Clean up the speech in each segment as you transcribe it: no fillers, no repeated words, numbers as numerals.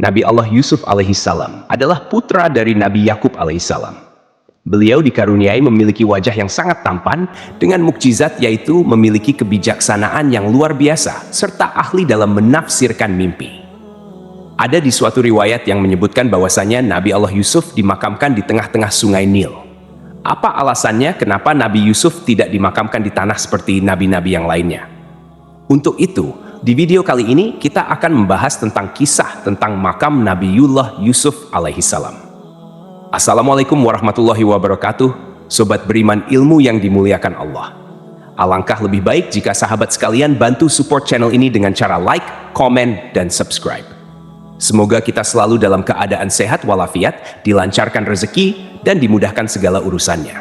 Nabi Allah Yusuf alaihissalam adalah putra dari Nabi Yakub alaihissalam. Beliau dikaruniai memiliki wajah yang sangat tampan dengan mukjizat, yaitu memiliki kebijaksanaan yang luar biasa serta ahli dalam menafsirkan mimpi. Ada di suatu riwayat yang menyebutkan bahwasanya Nabi Allah Yusuf dimakamkan di tengah-tengah sungai Nil. Apa alasannya kenapa Nabi Yusuf tidak dimakamkan di tanah seperti nabi-nabi yang lainnya? Untuk itu, di video kali ini kita akan membahas tentang kisah tentang makam Nabiullah Yusuf alaihissalam. Assalamualaikum warahmatullahi wabarakatuh, sobat beriman ilmu yang dimuliakan Allah. Alangkah lebih baik jika sahabat sekalian bantu support channel ini dengan cara like, komen, dan subscribe. Semoga kita selalu dalam keadaan sehat walafiat, dilancarkan rezeki, dan dimudahkan segala urusannya.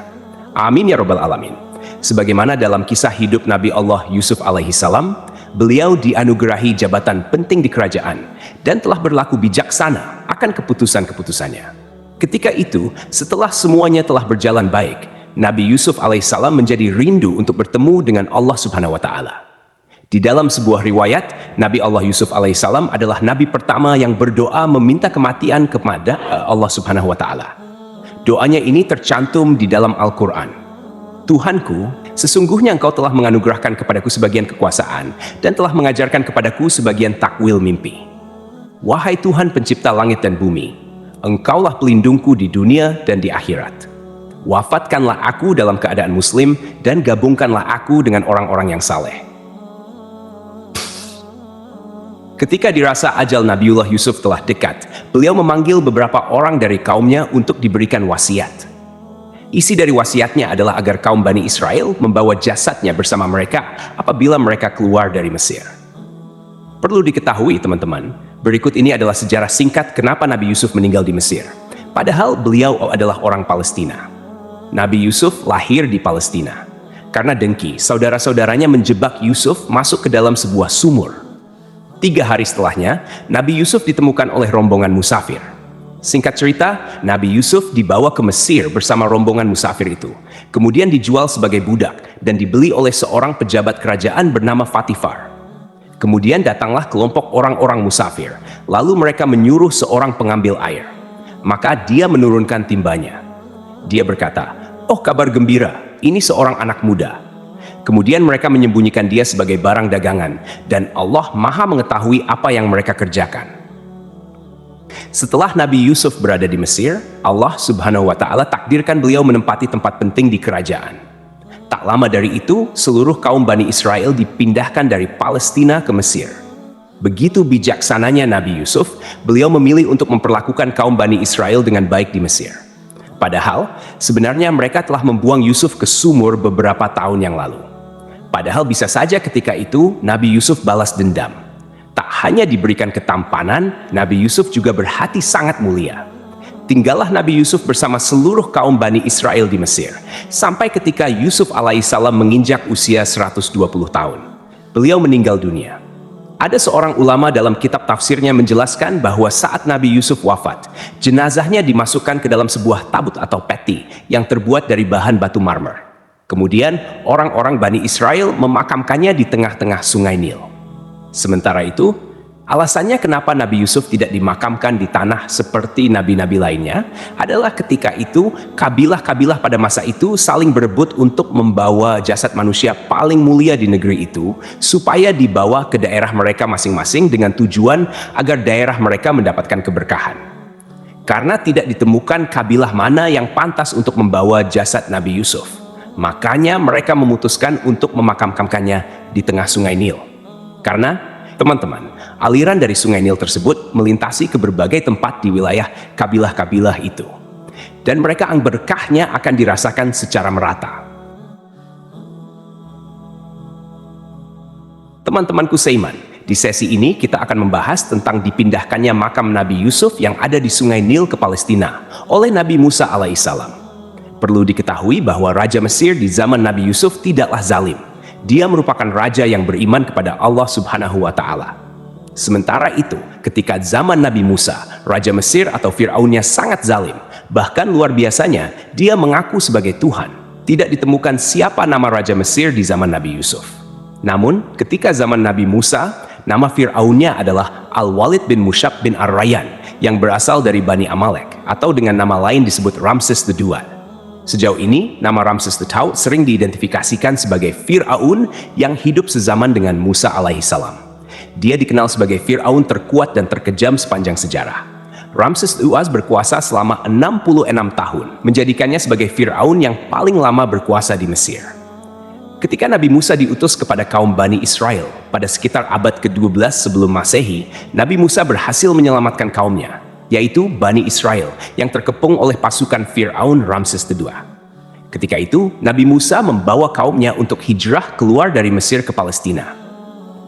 Amin ya robbal alamin. Sebagaimana dalam kisah hidup Nabi Allah Yusuf alaihissalam, beliau dianugerahi jabatan penting di kerajaan dan telah berlaku bijaksana akan keputusan-keputusannya. Ketika itu, setelah semuanya telah berjalan baik, Nabi Yusuf alaihissalam menjadi rindu untuk bertemu dengan Allah Subhanahu wa Ta'ala. Di dalam sebuah riwayat, Nabi Allah Yusuf alaihissalam adalah nabi pertama yang berdoa meminta kematian kepada Allah Subhanahu wa Ta'ala. Doanya ini tercantum di dalam Al-Quran. Tuhanku, sesungguhnya Engkau telah menganugerahkan kepadaku sebagian kekuasaan dan telah mengajarkan kepadaku sebagian takwil mimpi. Wahai Tuhan pencipta langit dan bumi, Engkaulah pelindungku di dunia dan di akhirat. Wafatkanlah aku dalam keadaan muslim dan gabungkanlah aku dengan orang-orang yang saleh. Ketika dirasa ajal Nabiullah Yusuf telah dekat, beliau memanggil beberapa orang dari kaumnya untuk diberikan wasiat. Isi dari wasiatnya adalah agar kaum Bani Israel membawa jasadnya bersama mereka apabila mereka keluar dari Mesir. Perlu diketahui teman-teman, berikut ini adalah sejarah singkat kenapa Nabi Yusuf meninggal di Mesir. Padahal beliau adalah orang Palestina. Nabi Yusuf lahir di Palestina. Karena dengki, saudara-saudaranya menjebak Yusuf masuk ke dalam sebuah sumur. 3 hari setelahnya, Nabi Yusuf ditemukan oleh rombongan musafir. Singkat cerita, Nabi Yusuf dibawa ke Mesir bersama rombongan musafir itu. Kemudian dijual sebagai budak dan dibeli oleh seorang pejabat kerajaan bernama Fatifar. Kemudian datanglah kelompok orang-orang musafir. Lalu mereka menyuruh seorang pengambil air. Maka dia menurunkan timbanya. Dia berkata, "Oh, kabar gembira, ini seorang anak muda." Kemudian mereka menyembunyikan dia sebagai barang dagangan, dan Allah Maha mengetahui apa yang mereka kerjakan. Setelah Nabi Yusuf berada di Mesir, Allah Subhanahu wa Ta'ala takdirkan beliau menempati tempat penting di kerajaan. Tak lama dari itu, seluruh kaum Bani Israel dipindahkan dari Palestina ke Mesir. Begitu bijaksananya Nabi Yusuf, beliau memilih untuk memperlakukan kaum Bani Israel dengan baik di Mesir. Padahal, sebenarnya mereka telah membuang Yusuf ke sumur beberapa tahun yang lalu. Padahal bisa saja ketika itu Nabi Yusuf balas dendam. Tak hanya diberikan ketampanan, Nabi Yusuf juga berhati sangat mulia. Tinggallah Nabi Yusuf bersama seluruh kaum Bani Israel di Mesir, sampai ketika Yusuf alaihissalam menginjak usia 120 tahun. Beliau meninggal dunia. Ada seorang ulama dalam kitab tafsirnya menjelaskan bahwa saat Nabi Yusuf wafat, jenazahnya dimasukkan ke dalam sebuah tabut atau peti yang terbuat dari bahan batu marmer. Kemudian orang-orang Bani Israel memakamkannya di tengah-tengah sungai Nil. Sementara itu, alasannya kenapa Nabi Yusuf tidak dimakamkan di tanah seperti nabi-nabi lainnya adalah ketika itu kabilah-kabilah pada masa itu saling berebut untuk membawa jasad manusia paling mulia di negeri itu supaya dibawa ke daerah mereka masing-masing dengan tujuan agar daerah mereka mendapatkan keberkahan. Karena tidak ditemukan kabilah mana yang pantas untuk membawa jasad Nabi Yusuf, makanya mereka memutuskan untuk memakamkannya di tengah sungai Nil. Karena, teman-teman, aliran dari sungai Nil tersebut melintasi ke berbagai tempat di wilayah kabilah-kabilah itu. Dan mereka berkahnya akan dirasakan secara merata. Teman-temanku seiman, di sesi ini kita akan membahas tentang dipindahkannya makam Nabi Yusuf yang ada di sungai Nil ke Palestina oleh Nabi Musa alaihissalam. Perlu diketahui bahwa Raja Mesir di zaman Nabi Yusuf tidaklah zalim. Dia merupakan raja yang beriman kepada Allah Subhanahu wa Ta'ala. Sementara itu, ketika zaman Nabi Musa, Raja Mesir atau Fir'aunnya sangat zalim. Bahkan luar biasanya, dia mengaku sebagai Tuhan. Tidak ditemukan siapa nama Raja Mesir di zaman Nabi Yusuf. Namun, ketika zaman Nabi Musa, nama Fir'aunnya adalah Al-Walid bin Mushab bin Ar-Rayyan yang berasal dari Bani Amalek, atau dengan nama lain disebut Ramses II. Sejauh ini, nama Ramses II sering diidentifikasikan sebagai Fir'aun yang hidup sezaman dengan Musa alaihissalam. Dia dikenal sebagai Fir'aun terkuat dan terkejam sepanjang sejarah. Ramses II berkuasa selama 66 tahun, menjadikannya sebagai Fir'aun yang paling lama berkuasa di Mesir. Ketika Nabi Musa diutus kepada kaum Bani Israel pada sekitar abad ke-12 sebelum Masehi, Nabi Musa berhasil menyelamatkan kaumnya, yaitu Bani Israel yang terkepung oleh pasukan Fir'aun Ramses II. Ketika itu, Nabi Musa membawa kaumnya untuk hijrah keluar dari Mesir ke Palestina.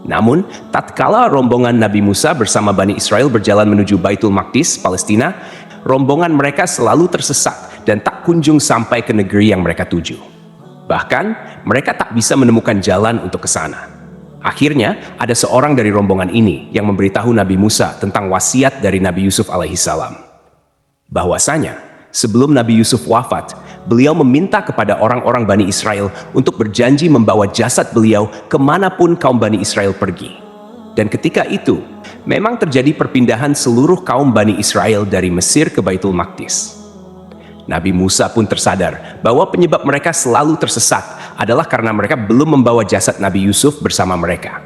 Namun, tatkala rombongan Nabi Musa bersama Bani Israel berjalan menuju Baitul Maqdis, Palestina, rombongan mereka selalu tersesat dan tak kunjung sampai ke negeri yang mereka tuju. Bahkan, mereka tak bisa menemukan jalan untuk ke sana. Akhirnya, ada seorang dari rombongan ini yang memberitahu Nabi Musa tentang wasiat dari Nabi Yusuf alaihissalam. Bahwasanya, sebelum Nabi Yusuf wafat, beliau meminta kepada orang-orang Bani Israel untuk berjanji membawa jasad beliau kemanapun kaum Bani Israel pergi. Dan ketika itu, memang terjadi perpindahan seluruh kaum Bani Israel dari Mesir ke Baitul Maqdis. Nabi Musa pun tersadar bahwa penyebab mereka selalu tersesat adalah karena mereka belum membawa jasad Nabi Yusuf bersama mereka.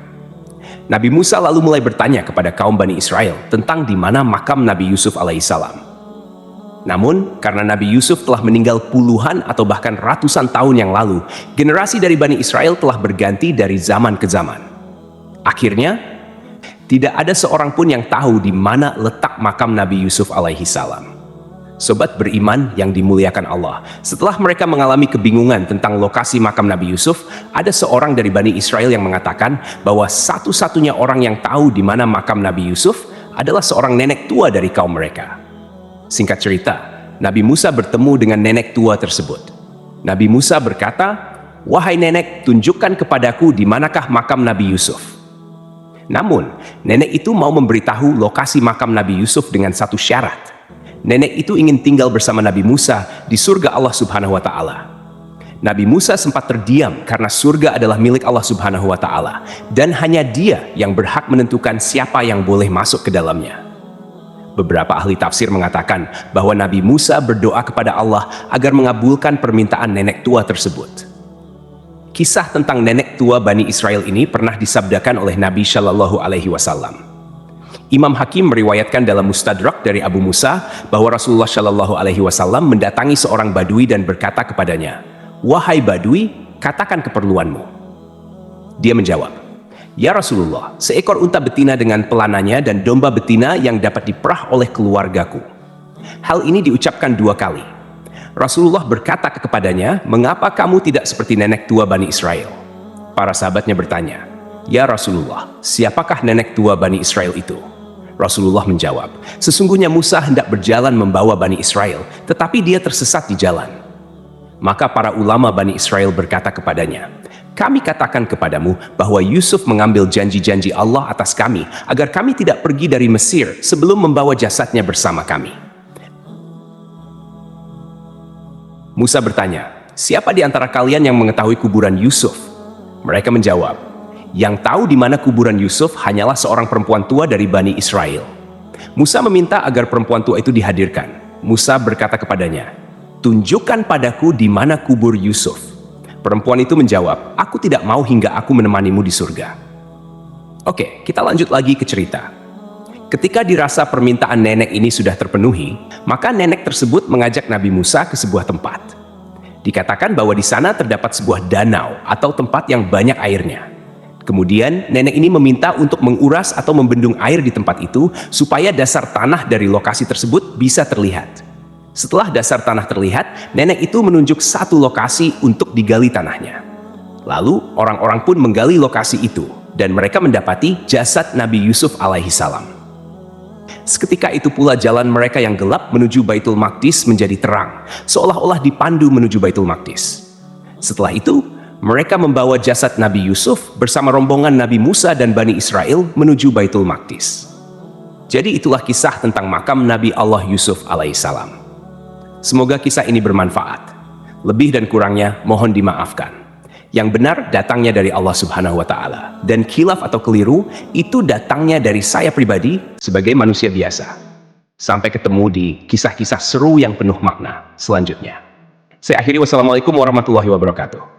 Nabi Musa lalu mulai bertanya kepada kaum Bani Israel tentang di mana makam Nabi Yusuf alaihissalam. Namun, karena Nabi Yusuf telah meninggal puluhan atau bahkan ratusan tahun yang lalu, generasi dari Bani Israel telah berganti dari zaman ke zaman. Akhirnya, tidak ada seorang pun yang tahu di mana letak makam Nabi Yusuf alaihissalam. Sobat beriman yang dimuliakan Allah, setelah mereka mengalami kebingungan tentang lokasi makam Nabi Yusuf, ada seorang dari Bani Israel yang mengatakan bahwa satu-satunya orang yang tahu di mana makam Nabi Yusuf adalah seorang nenek tua dari kaum mereka. Singkat cerita, Nabi Musa bertemu dengan nenek tua tersebut. Nabi Musa berkata, "Wahai nenek, tunjukkan kepadaku di manakah makam Nabi Yusuf." Namun, nenek itu mau memberitahu lokasi makam Nabi Yusuf dengan satu syarat. Nenek itu ingin tinggal bersama Nabi Musa di surga Allah Subhanahu wa Ta'ala. Nabi Musa sempat terdiam karena surga adalah milik Allah Subhanahu wa Ta'ala, dan hanya Dia yang berhak menentukan siapa yang boleh masuk ke dalamnya. Beberapa ahli tafsir mengatakan bahwa Nabi Musa berdoa kepada Allah agar mengabulkan permintaan nenek tua tersebut. Kisah tentang nenek tua Bani Israel ini pernah disabdakan oleh Nabi Shallallahu Alaihi Wasallam. Imam Hakim meriwayatkan dalam Mustadrak dari Abu Musa bahwa Rasulullah Shallallahu Alaihi Wasallam mendatangi seorang Badui dan berkata kepadanya, "Wahai Badui, katakan keperluanmu." Dia menjawab, "Ya Rasulullah, seekor unta betina dengan pelananya dan domba betina yang dapat diperah oleh keluargaku." Hal ini diucapkan 2 kali. Rasulullah berkata kepadanya, "Mengapa kamu tidak seperti nenek tua Bani Israel?" Para sahabatnya bertanya, "Ya Rasulullah, siapakah nenek tua Bani Israel itu?" Rasulullah menjawab, "Sesungguhnya Musa hendak berjalan membawa Bani Israel, tetapi dia tersesat di jalan." Maka para ulama Bani Israel berkata kepadanya, "Kami katakan kepadamu bahwa Yusuf mengambil janji-janji Allah atas kami agar kami tidak pergi dari Mesir sebelum membawa jasadnya bersama kami." Musa bertanya, "Siapa di antara kalian yang mengetahui kuburan Yusuf?" Mereka menjawab, "Yang tahu di mana kuburan Yusuf hanyalah seorang perempuan tua dari Bani Israel." Musa meminta agar perempuan tua itu dihadirkan. Musa berkata kepadanya, "Tunjukkan padaku di mana kubur Yusuf." Perempuan itu menjawab, "Aku tidak mau hingga aku menemanimu di surga." Oke, kita lanjut lagi ke cerita. Ketika dirasa permintaan nenek ini sudah terpenuhi, maka nenek tersebut mengajak Nabi Musa ke sebuah tempat. Dikatakan bahwa di sana terdapat sebuah danau atau tempat yang banyak airnya. Kemudian nenek ini meminta untuk menguras atau membendung air di tempat itu supaya dasar tanah dari lokasi tersebut bisa terlihat. Setelah dasar tanah terlihat, nenek itu menunjuk satu lokasi untuk digali tanahnya. Lalu orang-orang pun menggali lokasi itu dan mereka mendapati jasad Nabi Yusuf alaihissalam. Seketika itu pula jalan mereka yang gelap menuju Baitul Maqdis menjadi terang, seolah-olah dipandu menuju Baitul Maqdis. Setelah itu, mereka membawa jasad Nabi Yusuf bersama rombongan Nabi Musa dan Bani Israel menuju Baitul Maqdis. Jadi itulah kisah tentang makam Nabi Allah Yusuf alaihissalam. Semoga kisah ini bermanfaat. Lebih dan kurangnya mohon dimaafkan. Yang benar datangnya dari Allah Subhanahu wa Ta'ala, dan khilaf atau keliru itu datangnya dari saya pribadi sebagai manusia biasa. Sampai ketemu di kisah-kisah seru yang penuh makna selanjutnya. Saya akhiri, wassalamualaikum warahmatullahi wabarakatuh.